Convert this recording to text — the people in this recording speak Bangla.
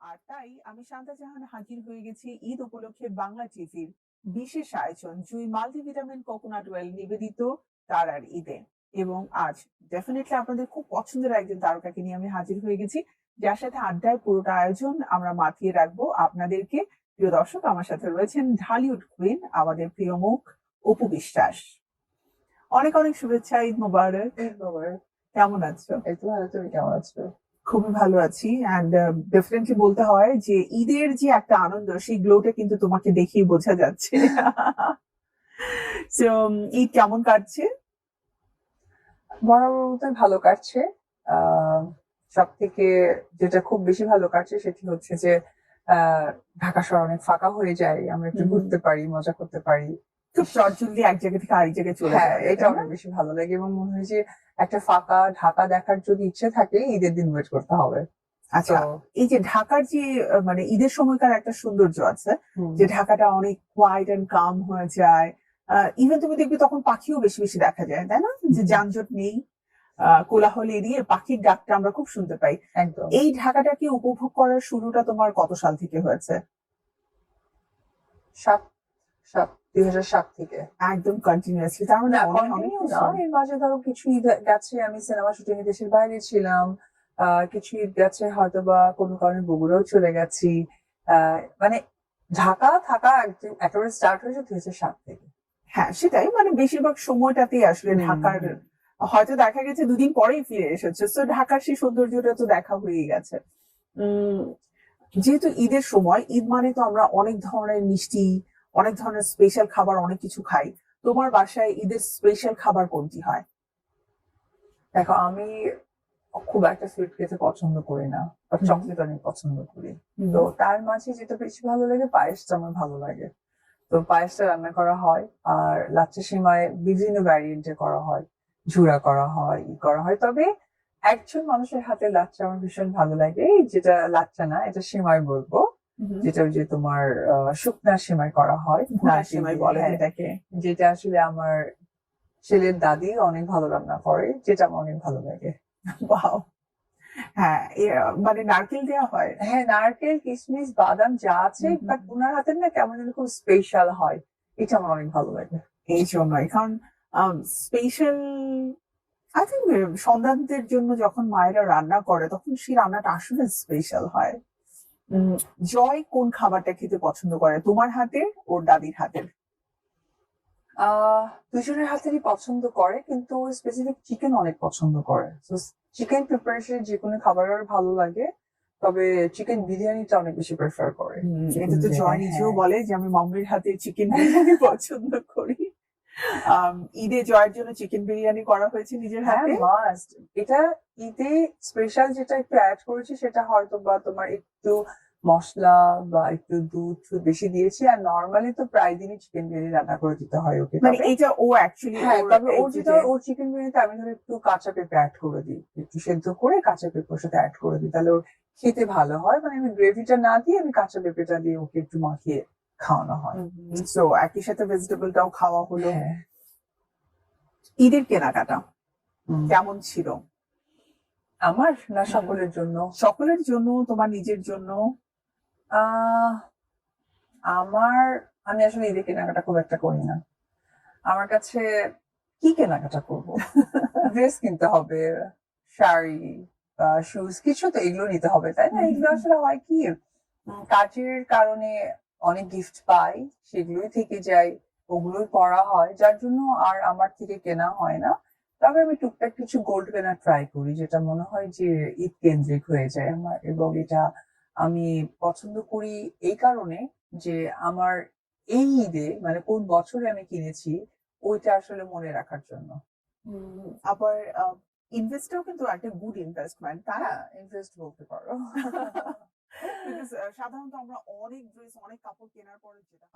আর তাই আমি শান্তা জাহান হাজির হয়ে গেছি ঈদ উপলক্ষে বাংলা টিভির বিশেষ আয়োজন জুই মাল্টিভিটামিন কোকোনাট ওয়েল নিবেদিত তারার ঈদে। এবং আজ ডেফিনেটলি আপনাদের খুব পছন্দের একজন তারকাকে নিয়ে আমি হাজির হয়ে গেছি, যার সাথে আড্ডায় পুরোটা আয়োজন আমরা মাতিয়ে রাখবো আপনাদেরকে। প্রিয় দর্শক, আমার সাথে রয়েছেন ঢালিউড কুইন, আমাদের প্রিয় মুখ অপু বিশ্বাস। অনেক অনেক শুভেচ্ছা, ঈদ মোবারক। ঈদ মোবারক। কেমন আছো? এই তো ভালো, তুমি কেমন আছো? খুবই ভালো আছি। অ্যান্ড ডেফিনেটলি বলতে হয় যে ঈদের যে একটা আনন্দ, সেই গ্লোটা কিন্তু তোমাকে দেখেই বোঝা যাচ্ছে। তো ঈদ কেমন কাটছে? বরাবর মতো ভালো কাটছে। সব থেকে যেটা খুব বেশি ভালো কাটছে সেটি হচ্ছে যে ঢাকা শহর অনেক ফাঁকা হয়ে যায়, আমরা একটু ঘুরতে পারি, মজা করতে পারি। খুব চটজলদি এক জায়গা থেকে আরেক জায়গায় চলে হ্যাঁ, যায়, এটা অনেক বেশি ভালো লাগে এবং মনে হয় যে একটা ফাঁকা ঢাকা দেখার যদি ইচ্ছে থাকে ঈদের দিন ওয়েট করতে হবে। আচ্ছা, এই যে ঢাকার যে মানে ঈদের সময়কার একটা সৌন্দর্য আছে, যে ঢাকাটা অনেক কোয়াইট এন্ড কাম হয়ে যায়। ইভেন তুমি দেখবে তখন পাখিও বেশি বেশি দেখা যায়, তাই না? যে যানজট নেই, কোলাহল এড়িয়ে পাখির ডাকটা আমরা খুব শুনতে পাই। একদম। এই ঢাকাটাকে উপভোগ করার শুরুটা তোমার কত সাল থেকে হয়েছে? 2007 থেকে। একদম কন্টিনিউয়াসলি, তার মানে না, অনেক অনেক কন্টিনিউ না, বছর। এর মাঝে ধরো কিছু ঈদ গেছে আমি সিনেমা শুটিং এ দেশের বাইরে ছিলাম, কিছু ঈদ গেছে হয়তো বা কোনো কারণে বগুড়াও চলে গেছি। মানে ঢাকা থাকা একদম একেবারে স্টার্ট হয়েছে 2007 থেকে। হ্যাঁ, সেটাই, মানে বেশিরভাগ সময়টাতেই আসলে ঢাকার, হয়তো দেখা গেছে দুদিন পরেই ফিরে এসেছে, তো ঢাকার সেই সৌন্দর্যটা তো দেখা হয়েই গেছে। উম যেহেতু ঈদের সময়, ঈদ মানে তো আমরা অনেক ধরনের মিষ্টি, অনেক ধরনের স্পেশাল খাবার, অনেক কিছু খাই। তোমার বাসায় ঈদের স্পেশাল খাবার কোনটি হয়? দেখো, আমি খুব একটা সুইট খেতে পছন্দ করি না, বাট চকলেট অনেক পছন্দ করি। তো তার মাঝে যেটা বেশি ভালো লাগে, পায়েসটা আমার ভালো লাগে। তো পায়েসটা রান্না করা হয়, আর লাচ্ছা সেমাই বিভিন্ন ভ্যারিয়েন্টে করা হয়, ঝুরা করা হয়, করা হয়। তবে একজন মানুষের হাতে লাচ্ছা আমার ভীষণ ভালো লাগে, যেটা লাচ্ছা না, এটা সেমাই বলবো, যেটা ওই যে তোমার শুকনা সেমাই করা হয়, ভুনা সেমাই বলে হ্যাঁ, যেটাকে। যেটা আসলে আমার ছেলের দাদি অনেক ভালো রান্না করে, যেটা আমার অনেক ভালো লাগে। ওয়াও! হ্যাঁ, মানে নারকেল দেওয়া হয়? হ্যাঁ, নারকেল, কিশমিশ, বাদাম যা আছে, বাট ওনার হাতের না কেমন যেন খুব স্পেশাল হয়, এটা আমার অনেক ভালো লাগে। এই জন্যই, কারণ স্পেশাল, আই থিঙ্ক সন্তানদের জন্য যখন মায়েরা রান্না করে তখন সেই রান্নাটা আসলে স্পেশাল হয়। জয় কোন খাবারটা খেতে পছন্দ করে, তোমার হাতের, ওর দাদির হাতের? দুজনের হাতেরই পছন্দ করে, কিন্তু স্পেসিফিক চিকেন অনেক পছন্দ করে। চিকেন প্রিপারেশন যে কোনো খাবার ওর ভালো লাগে, তবে চিকেন বিরিয়ানিটা অনেক বেশি প্রেফার করে। এটা তো জয় নিজেও বলে যে আমি মাম্মির হাতে চিকেন বিরিয়ানি পছন্দ করি। ঈদে জয়ের জন্য চিকেন বিরিয়ানি করা হয়েছে নিজের হ্যাঁ, হাতে। মাস্ট। এটা ঈদে স্পেশাল যেটা একটু অ্যাড করেছি সেটা হয়তো বা তোমার একটু মশলা বা একটু দুধ বেশি দিয়েছি, আর নর্মালি তো প্রায় দিনই চিকেন বিরিয়ানি রান্না করে দিতে হয় ওকে। মানে তবে এটা ও অ্যাকচুয়ালি, হ্যাঁ, ওর তবে ওর এই যেটা ওর চিকেন বিরিয়ানিতে আমি ধরো একটু কাঁচা পেঁপে অ্যাড করে দিই, একটু সেদ্ধ করে কাঁচা পেঁপের সাথে অ্যাড করে দিই, তাহলে ওর খেতে ভালো হয়। মানে আমি গ্রেভিটা না দিয়ে আমি কাঁচা পেঁপেটা দিয়ে ওকে একটু মাখিয়ে খাওয়ানো হয়। সো একই সাথে ভেজিটেবলটাও খাওয়া হলো। হ্যাঁ। ঈদের কেনাকাটা কেমন ছিল? আমার না সকলের জন্য? সকলের জন্য, তোমার নিজের জন্য? আহ আমার আমি আসলে ঈদে কেনাকাটা খুব একটা করি না। আমার কাছে কি কেনাকাটা করবো? ড্রেস কিনতে হবে, শাড়ি, শুজ, কিছু তো এগুলো নিতে হবে, তাই না? এগুলো আসলে হয় কি, কাজের কারণে অনেক গিফট পাই, সেগুলোই থেকে যায়, ওগুলোই পরা হয়, যার জন্য আর আমার থেকে কেনা হয় না। তবে আমি টুকটাক কিছু গোল্ড কেনার ট্রাই করি, যেটা মনে হয় যে ঈদ কেন্দ্রিক হয়ে যায় আমার, এবং এটা আমি পছন্দ করি এই কারণে যে আমার এই ঈদে মানে কোন বছরে আমি কিনেছি ওইটা আসলে মনে রাখার জন্য। আবার ইনভেস্টটাও কিন্তু একটা গুড ইনভেস্টমেন্ট, তাই না? হ্যাঁ, ইনভেস্ট বলতে পারো। বিকজ সাধারণত আমরা অনেক ড্রেস, অনেক কাপড় কেনার পরে যেটা